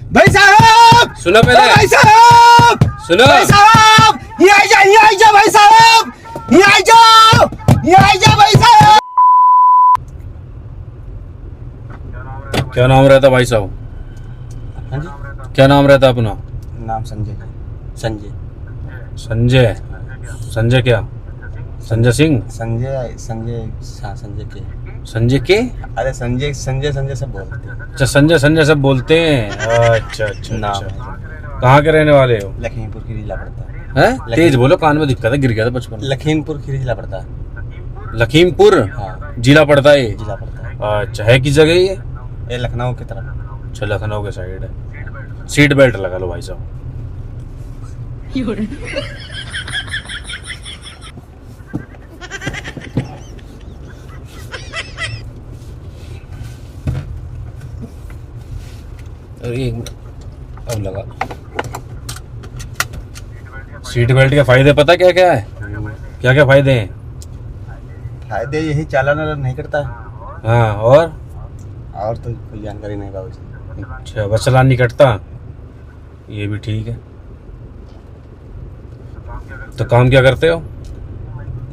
भाई साहब सुनो पहले, भाई साहब सुनो भाई साहब, ये आ जा भाई साहब, ये आ जा भाई साहब। क्या नाम रहता भाई साहब? हाँ जी, क्या नाम रहता अपना? नाम संजय। संजय संजय। संजय क्या? संजय सिंह? संजय संजय हाँ, संजय के। संजय के? अरे संजय संजय संजय सब बोलते हैं। अच्छा, संजय संजय सब बोलते हैं। अच्छा अच्छा नाम अच्छा। है। कहाँ के रहने वाले हो? लखीमपुर खीरी पड़ता है। हैं? तेज बोलो, कान में दिक्कत है, गिर गया था बचपन में। लखीमपुर खीरी पड़ता है। लखीमपुर हाँ, जिला पड़ता है ये? जिला पड़ता है। अच्छा, है किस जगह ये? ये लखनऊ की तरफ। अच्छा, लखनऊ के साइड है। सीट बेल्ट लगा लो भाई साहब। अरे एक मिनट, अब लगा। सीट बेल्ट के फायदे पता क्या क्या है? क्या क्या फायदे हैं? फायदे यही चालान वालन नहीं करता है। हाँ, और तो कोई जानकारी नहीं बाबू। अच्छा, बस चालान नहीं कटता, ये भी ठीक है। तो काम क्या करते हो?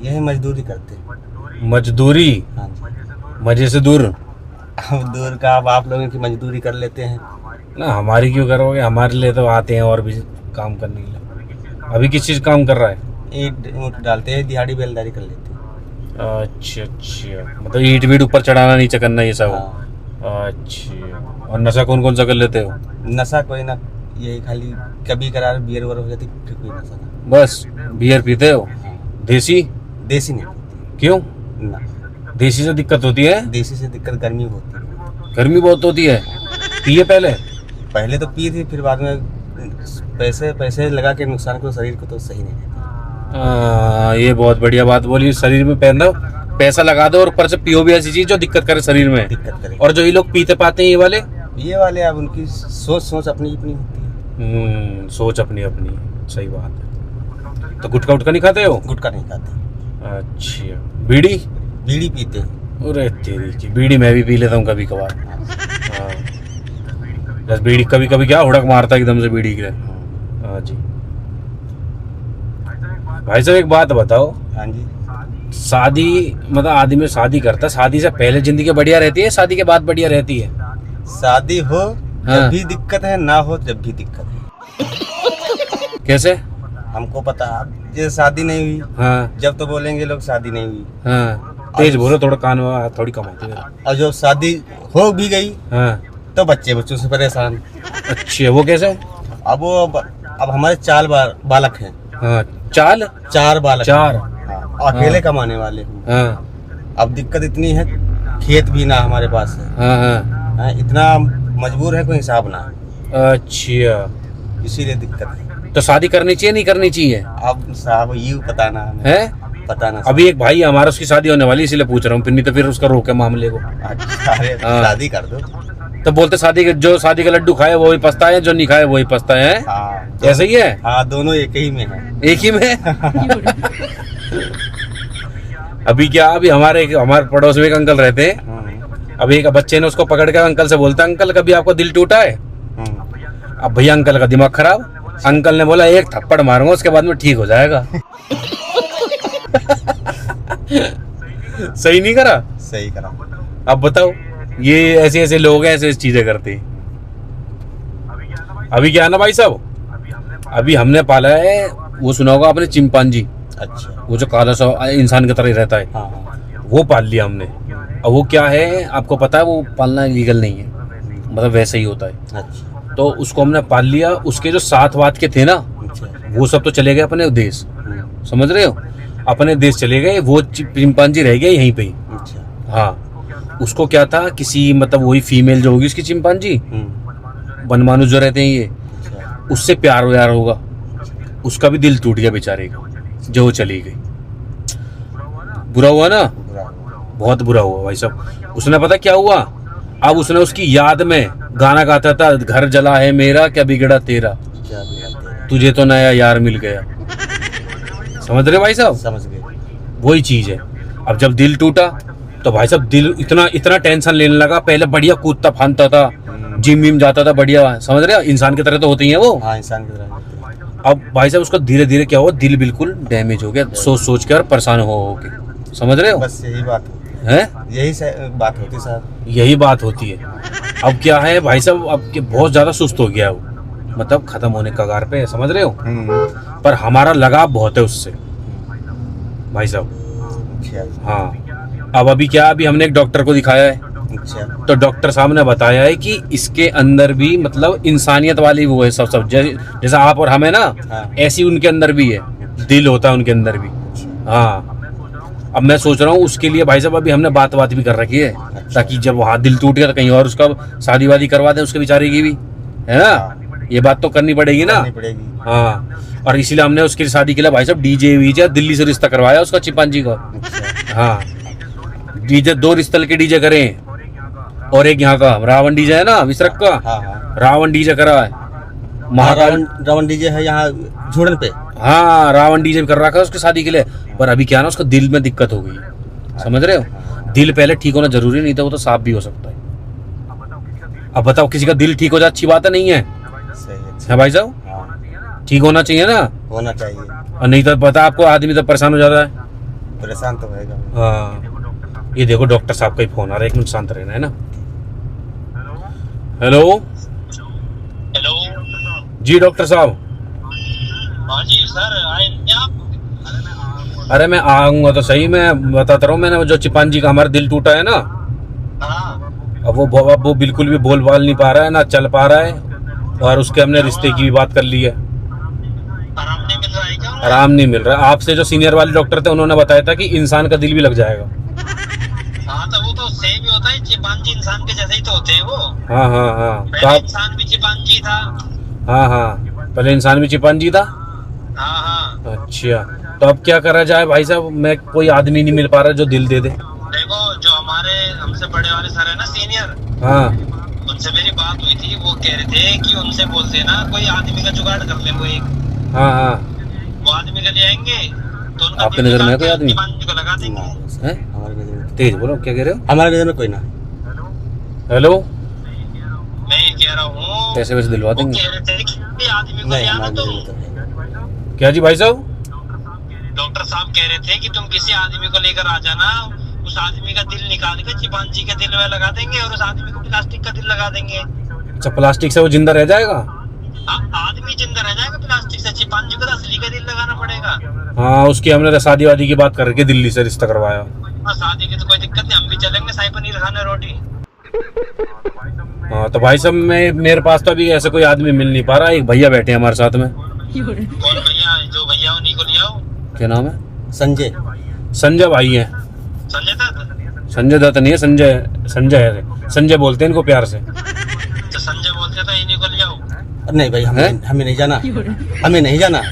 यही मजदूरी करते हैं। मजदूरी? हाँ जी। मजे से दूर अब दूर का अब आप लोगों की मजदूरी कर लेते हैं। ना, हमारी क्यों करोगे? हमारे लिए तो आते हैं और भी काम करने के लिए। अभी किस चीज़ काम कर रहा है? ईंट ऊँट डालते हैं, दिहाड़ी बेलदारी कर लेते हैं। अच्छा अच्छा, मतलब ईंट वीट ऊपर चढ़ाना नीचे करना ये सब? हाँ। अच्छा, और नशा कौन कौन सा कर लेते हो? नशा कोई ना, यही खाली कभी कभार बियर वर हो जाती, फिर कोई नशा ना। बस बियर पीते हो? हाँ। देसी? देसी नहीं। क्यों? ना, देसी से दिक्कत होती है? देसी से दिक्कत गर्मी होती है। गर्मी बहुत होती है। पिए पहले तो पी थी, फिर बाद में पैसे लगा के नुकसान को शरीर को तो सही नहीं रहता। ये बहुत बढ़िया बात बोली। शरीर में पहन दो, पैसा लगा दो और ऊपर से पियो भी ऐसी चीज जो दिक्कत करे शरीर में। दिक्कत करे। और जो ये लोग पीते पाते हैं ये वाले अब उनकी सोच अपनी अपनी होती है। सोच अपनी अपनी, सही बात है। तो गुटखा उटका नहीं खाते हो? गुटखा नहीं खाते। अच्छा, बीड़ी? बीड़ी पीते हैं। अरे तेरी की, बीड़ी मैं भी पी लेता हूँ कभी कभार। हाँ, बस बीड़ी कभी कभी क्या हुड़क मारता है एकदम से बीड़ी के। हाँ जी। भाई साहब एक बात बताओ, हाँ जी। शादी मतलब आदमी शादी करता है, शादी से पहले जिंदगी बढ़िया रहती है, शादी के बाद बढ़िया रहती है? शादी हो हाँ। जब भी दिक्कत है, ना हो जब भी दिक्कत है। कैसे? हमको पता है, जैसे शादी नहीं हुई, हाँ जब तो बोलेंगे लोग शादी नहीं हुई। हाँ, तेज बोलो, थोड़ा कान में थोड़ी कम आती है। और जब शादी हो भी गई हाँ, तो बच्चों से परेशान। अच्छा, वो कैसे? अब हमारे 4 बालक हैं। हाँ, चाल 4 बालक। 4? हाँ, अकेले कमाने वाले हैं। हाँ अब दिक्कत इतनी है, खेत भी ना हमारे पास है। हाँ हाँ, हाँ, इतना मजबूर है, कोई हिसाब ना है। अच्छा, इसीलिए दिक्कत है। तो शादी करनी चाहिए नहीं करनी चाहिए? अब साहब ये पता ना हमें। है? पता ना। अभी एक भाई हमारा, उसकी शादी होने वाली, इसीलिए पूछ रहा हूँ। फिर नहीं तो फिर उसका रोके मामले को। अच्छा, अरे हाँ। शादी कर दो। तो बोलते जो शादी का लड्डू खाए वही पछताए, जो नहीं खाए वही पछताए हैं। हाँ, ऐसा ही है? हाँ, दोनों एक ही में है। एक ही में? अभी क्या, अभी हमारे पड़ोस में एक अंकल रहते हैं। अभी एक बच्चे ने उसको पकड़ के अंकल से बोलता, अंकल कभी आपको दिल टूटा है? अब भैया अंकल का दिमाग खराब, अंकल ने बोला एक थप्पड़ मारूंगा उसके बाद में ठीक हो जाएगा। सही नहीं करा? सही करा। अब बताओ, ये ऐसे ऐसे लोग हैं, ऐसे चीजें करते हैं। अभी क्या है ना भाई साहब, अभी हमने पाला है, वो सुना होगा आपने, चिंपांजी। अच्छा। वो जो काला सा इंसान की तरह ही रहता है। हाँ। वो पाल लिया हमने। अब वो क्या है आपको पता है, वो पालना लीगल नहीं है, मतलब वैसे ही होता है। अच्छा। तो उसको हमने पाल लिया। उसके जो 7 वात के थे ना, अच्छा। वो सब तो चले गए अपने देश, समझ रहे हो? अपने देश चले गए, वो चिंपांजी रह गया यहीं पे ही। अच्छा। हाँ, उसको क्या था, किसी मतलब वही फीमेल जो होगी उसकी चिंपांजी, वनमानुष जो रहते हैं ये, अच्छा। उससे प्यार व्यार होगा। उसका भी दिल टूट गया बेचारे का, जो वो चली गई। बुरा हुआ ना, बहुत बुरा हुआ भाई साहब। उसने पता क्या हुआ, अब उसने उसकी याद में गाना गाता था, घर जला है मेरा क्या बिगड़ा तेरा, तुझे तो नया यार मिल गया। समझ रहे भाई साहब? समझ गए। वही चीज है। अब जब दिल टूटा तो भाई साहब दिल इतना टेंशन लेने लगा। पहले बढ़िया कूदता फांदता था, जिम विम जाता था बढ़िया, समझ रहे हो, इंसान की तरह तो होती है वो। हाँ इंसान की तरह। अब भाई साहब उसका धीरे धीरे क्या हुआ, दिल बिल्कुल डैमेज हो गया, सोच सोच के और परेशान हो के, समझ रहे हो बस यही बात है, बात होती सर। यही बात होती है। अब क्या है भाई साहब, अब बहुत ज्यादा सुस्त हो गया है वो, मतलब खत्म होने कगार पे है, समझ रहे हो। पर हमारा लगाव बहुत है उससे भाई साहब। अच्छा। हाँ, अब अभी क्या, अभी हमने एक डॉक्टर को दिखाया है, अच्छा। तो डॉक्टर साहब ने बताया है कि इसके अंदर भी मतलब इंसानियत वाली वो है, सब जैसा आप और हम है ना, हाँ। ऐसी उनके अंदर भी है, दिल होता है उनके अंदर भी। हाँ, अब मैं सोच रहा हूँ उसके लिए भाई साहब, अभी हमने बात भी कर रखी है, ताकि जब वहाँ दिल टूट गया तो कहीं और उसका शादी वादी करवा दें उसके बेचारे की भी, है ना, ये बात तो करनी पड़ेगी ना। हाँ, और इसीलिए हमने उसकी शादी के लिए भाई साहब डीजे वीजे दिल्ली से रिश्ता करवाया उसका, चिपांजी का। हाँ, डीजे 2 रिश्ते के डीजे करें, और एक यहाँ का रावण डीजे है ना विसरक का, रावण डीजे करा है, महाकाल रावण डीजे है यहाँ झूड़न पे। हाँ, रावण डीजे कर रखा है उसकी शादी के लिए, पर अभी क्या ना उसका दिल में दिक्कत हो गई है, समझ रहे हो। दिल पहले ठीक होना जरूरी नहीं था, वो तो साफ भी हो सकता है। अब बताओ, किसी का दिल ठीक हो जाए अच्छी बात है, नहीं है, है भाई साहब, ठीक होना चाहिए ना, होना चाहिए, और नहीं तो पता आपको आदमी तो परेशान हो जाता है, परेशान तो होगा। हाँ, ये देखो डॉक्टर साहब का ही फोन आ रहा है, एक मिनट शांत रहना है ना। हेलो हेलो जी डॉक्टर साहब। हाँ जी सर, आए नहीं आप? अरे मैं आऊंगा तो सही, मैं बताता रहा हूँ, मैंने वो जो चिपांजी का हमारा दिल टूटा है ना, हाँ। अब वो बिल्कुल भी बोल बाल नहीं पा रहा है, ना चल पा रहा है, और उसके हमने रिश्ते की भी बात कर ली है, आराम नहीं मिल रहा है क्या? आराम नहीं मिल रहा। आपसे जो सीनियर वाले डॉक्टर थे उन्होंने बताया था कि इंसान का दिल भी लग जाएगा। हाँ तो वो तो सेम ही होता है, चिंपांजी इंसान के जैसे ही तो होते हैं वो। हाँ हाँ हाँ, तो पहले आप, इंसान भी चिंपांजी था। हाँ हाँ, पहले इंसान भी चिपांजी था। हाँ हाँ। अच्छा, तो अब क्या करा जाए भाई साहब, मैं कोई आदमी नहीं मिल पा रहा जो दिल दे दे। देखो, जो हमारे हमसे बड़े वाले सर है ना, सीनियर, हाँ उनसे मेरी बात हुई थी, वो कह रहे थे कि उनसे बोल देना कोई आदमी का जुगाड़ कर ले, वो एक हाँ हाँ, वो आदमी का ले आएंगे तो उनका आपके दिल नजर में है निकाल कोई के आदमी? चिंपांजी को लगा देंगे। हैं? हमारे नजर में, तेज बोलो, क्या कह रहे हो? हमारे नजर में कोई ना। हेलो, मैं ये कह रहा हूँ, पैसे वैसे दिलवा वो देंगे? कह रहे थे कि आदमी को ले नहीं, आना हमारे तुम। नजर में तो है। क्या जी भाई साहब? डॉक्टर साहब कह रहे थे कि तुम किसी आदमी को लेकर आ जाना, उस आदमी का दिल निकाल के चिंपांजी के दिल में लगा देंगे और उस आदमी को प्लास्टिक का दिल लगा देंगे। अच्छा, प्लास्टिक से वो जिंदा रह जाएगा? आदमी जिंदा रह जाएगा प्लास्टिक से, चिंपांजी को तो असली का दिल लगाना पड़ेगा। हाँ, उसकी हमने शादी वादी की बात करके दिल्ली से रिश्ता करवाया। और शादी की तो कोई दिक्कत नहीं, हम भी चलेंगे शाही पनीर खाने, रोटी। हाँ, तो भाई साहब मेरे पास तो अभी ऐसे कोई आदमी मिल नहीं पा रहा। एक भैया बैठे हैं हमारे साथ में। कौन भैया? जो भैया उन्हीं को ले आओ। क्या नाम है? संजय। संजय भाई है। संजय दत्त? संजय दत्त नहीं है, संजय है, संजय बोलते हैं इनको प्यार से। तो संजय बोलते तो इन्हीं को ले आओ। नहीं भाई, हमें नहीं जाना, हमें नहीं जाना।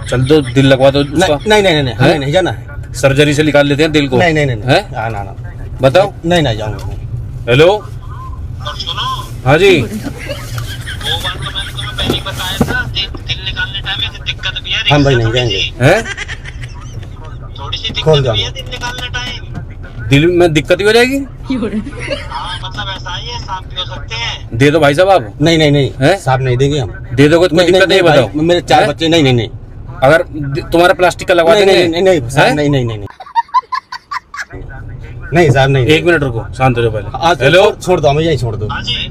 चल दो, दिल लगवा दो उसका। नहीं नहीं नहीं, हमें नहीं जाना है। सर्जरी से निकाल लेते हैं दिल को। नहीं नहीं नहीं, है? ना ना, बताओ। नहीं नहीं जाऊंगा। हेलो, और सुनो, हाँ जी, वो बात तो मैंने तुम्हें पहले ही बताया था, दिल निकालने टाइम में दिक्कत भी है। हम भाई नहीं जाएंगे। है? थोड़ी सी खोल दिक्कत जाओ। भी है दिल निकालने टाइम। दिल में दिक्कत भी हो जाएगी? हाँ मतलब ऐसा ही है, सांप भी हो सकते हैं। दे दो भाई साहब आप। नहीं नहीं नहीं, हैं? साहब नहीं देंगे हम। दे दोगे तो कोई दिक्कत नहीं, भाई, बताओ। मेरे 4 हैं? बच्चे। नहीं नहीं नहीं, अगर तुम्हारा प्लास्टिक का लगवा नहीं देंगे? नहीं नहीं साहब, हैं? नहीं नहीं नहीं नहीं साहब, नहीं। एक मिनट रुको, शांत हो जाओ पहले। हेलो, हेलो, छोड़ दो, हमें यही छोड़ दो। हाँ जी,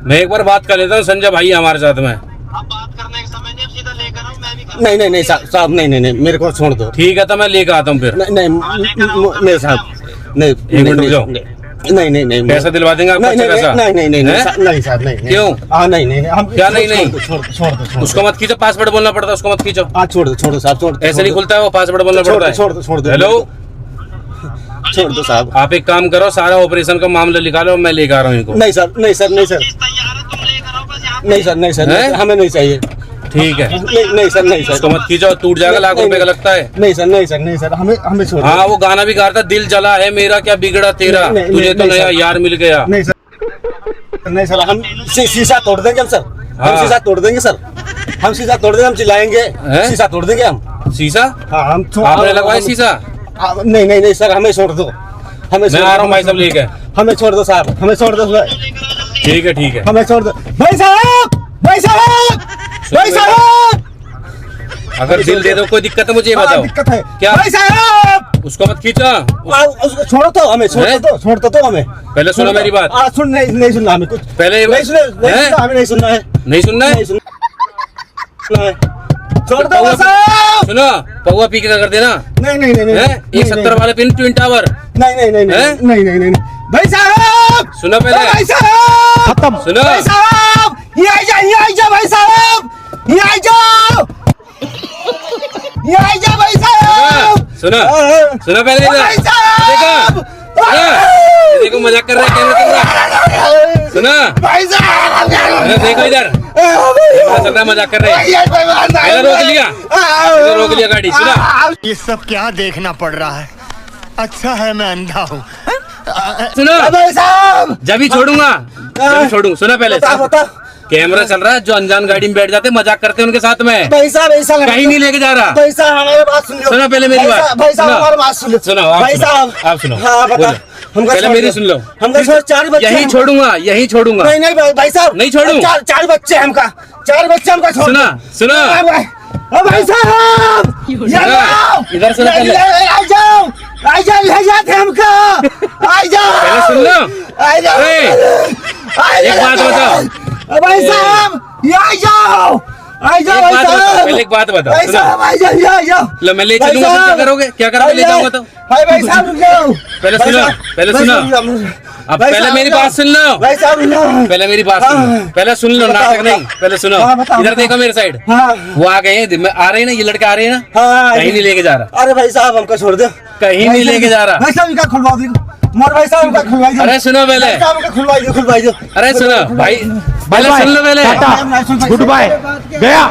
मैं एक बार बात कर लेता हूँ, संजय भाई है हमारे साथ में। अब बात करने का समय नहीं, अब सीधा लेकर आओ, मैं भी कर। नहीं नहीं नहीं साहब, नहीं नहीं नहीं, मेरे को छोड़ दो। ठीक है, तो मैं लेकर आता हूँ फिर। नहीं नहीं, मेरे साहब नहीं। एक मिनट रुक जाओ। नहीं नहीं नहीं, पैसा दिलवा देंगे आपको? नहीं नहीं अच्छा नहीं नहीं नहीं हैं? नहीं साहब, नहीं। क्यों? हाँ नहीं नहीं, हम क्या नहीं नहीं? छोड़ दो। उसको मत खींचो, पासवर्ड बोलना पड़ता है, उसको मत खींचो। हाँ छोड़ दो साहब, छोड़ दो। ऐसे नहीं खुलता है वो, पासवर्ड बोलना पड़ता है। छोड़ दो। हेलो, छोड़ दो साहब। आप एक काम करो, सारा ऑपरेशन का मामला निकालो, मैं लेकर आ रहा हूँ इनको। नहीं सर, नहीं सर, नहीं सर, चीज तैयार है, तुम लेकर आओ बस यहाँ पे। नहीं सर, नहीं सर, हैं? हमें नहीं चाहिए। ठीक है, नहीं सर, नहीं उसको सर, मत खींचो, टूट जाएगा, लाख रुपए का लगता है। नहीं सर, नहीं सर, नहीं सर, हमें छोड़ दो। हाँ, वो गाना भी गा रहा था, दिल जला है मेरा, क्या बिगड़ा तेरा, नहीं, नहीं, तुझे तो नहीं, नया सर। यार मिल गया। नहीं सर, नहीं सर, हम शीशा तोड़ देंगे हम सर। हम हाँ। शीशा तोड़ देंगे सर, हम शीशा तोड़ देंगे, हम चिल्लाएंगे। हैं? शीशा तोड़ देंगे हम। शीशा हाँ, हम आपने लगवाया शीशा? नहीं नहीं नहीं सर, हमें छोड़ दो, हमें मैं आ रहा हूँ भाई साहब लेके। हमें छोड़ दो साहब, हमें छोड़ दो। लेकर आ जाओ। ठीक है ठीक है। हमें छोड़ दो भाई साहब, भाई साहब, भाई साहब। अगर दिल दे दो कोई दिक्कत है मुझे ये बताओ। दिक्कत है क्या? भाई साहब, उसको मत खींचा। उसको छोड़ो तो हमें, छोड़ो तो हमें। पहले सुनो मेरी बात। सुन, नहीं सुनना हमें कुछ। पहले नहीं सुनना हमें, नहीं सुनना है, नहीं सुनना है। नहीं सुनना है। छोड़ दो भाई साहब। सुनो, पौवा पी के कर देना। नहीं नहीं नहीं हैं? नहीं, 170 वाले पिन ट्विन टावर। नहीं नहीं नहीं हैं? नहीं नहीं नहीं भाई साहब, सुनो पहले। भाई साहब, खत्म। सुनो। भाई साहब, ये आ जा भाई साहब, ये आ जाओ, ये आ जा भाई साहब। सुनो सुनो पहले इधर। भाई साहब, देखो देखो मजाक कर रहा है, कैमरा कर रहा है। सुनो भाई साहब, अरे देखो इधर, कैमरा चल रहा है, मजाक कर रहे हैं। इधर रोक लिया, इधर रोक लिया गाड़ी। सुनो ये सब क्या देखना पड़ रहा है। अच्छा है मैं अंधा हूँ। सुनो, भाई साहब, जब ही छोड़ूंगा, जब ही छोड़ूंगा। सुनो पहले, बता कैमरा चल रहा है, जो अनजान गाड़ी में बैठ जाते मजाक करते हैं उनके साथ में। भाई साहब, ऐसा कहीं नहीं लेके जा रहा। भाई साहब हमारी बात सुन लो। सुनो पहले मेरी बात। भाई साहब सुनो। हमारी बात सुन लो। सुनो आप भाई सुनो, साहब, आप सुनो। हाँ बता, बोलो। हमका पहले छोड़ मेरी दो। सुन लो। हमका छोड़, 4 बच्चे यही हैं। छोड़ूंगा, यही छोड़ूंगा। नहीं नहीं भाई साहब, नहीं छोड़ूं। 4 बच्चे हैं हमका, 4 बच्चे हमका छोड़ सुना, दो। सुना। भाई साहब, इधर सुनो पहले। आ जाओ, आ जाओ, ले जाते हमका, आ जाओ, पहले सुन लो। आ जाओ, अरे, एक बात बताओ। भाई साहब, ये आ जाओ, आ जाओ एक भाई बात बताओ, साहब, पहले एक बात बताओ। भाई सुनो। साहब, आ जाओ, आ जाओ। लो मैं ले भाई चलूंगा, फिर क्या साहब, करोगे? क्या करोगे ले जाऊंगा तो? भाई साहब रुक जाओ। पहले भाई सुनो, साहब, पहले भाई सुनो। साहब, अब भाई पहले साहब, मेरी बात सुन लो। भाई साहब रुक जाओ। पहले मेरी बात सुन लो, पहले सुन लो, बताओ, नाटक नहीं। बताओ। पहले सुनो, हाँ, बताओ, इधर बताओ। देखो मेरे साइड। हाँ वो आ गए हैं, आ रहे हैं ना, ये लड़के आ रहे हैं ना। हाँ, कहीं नहीं लेके जा रहा, अरे भाई साहब हमको छोड़ दो, कहीं नहीं लेके जा रहा। भाई साहब इनका खुलवा दो, मोर भाई साहब इनका खुलवा दो। अरे सुनो पहले, भाई साहब इनका खुलवा दो। अरे सुनो भाई, पहले सुन लो पहले। गुड बाय, गया।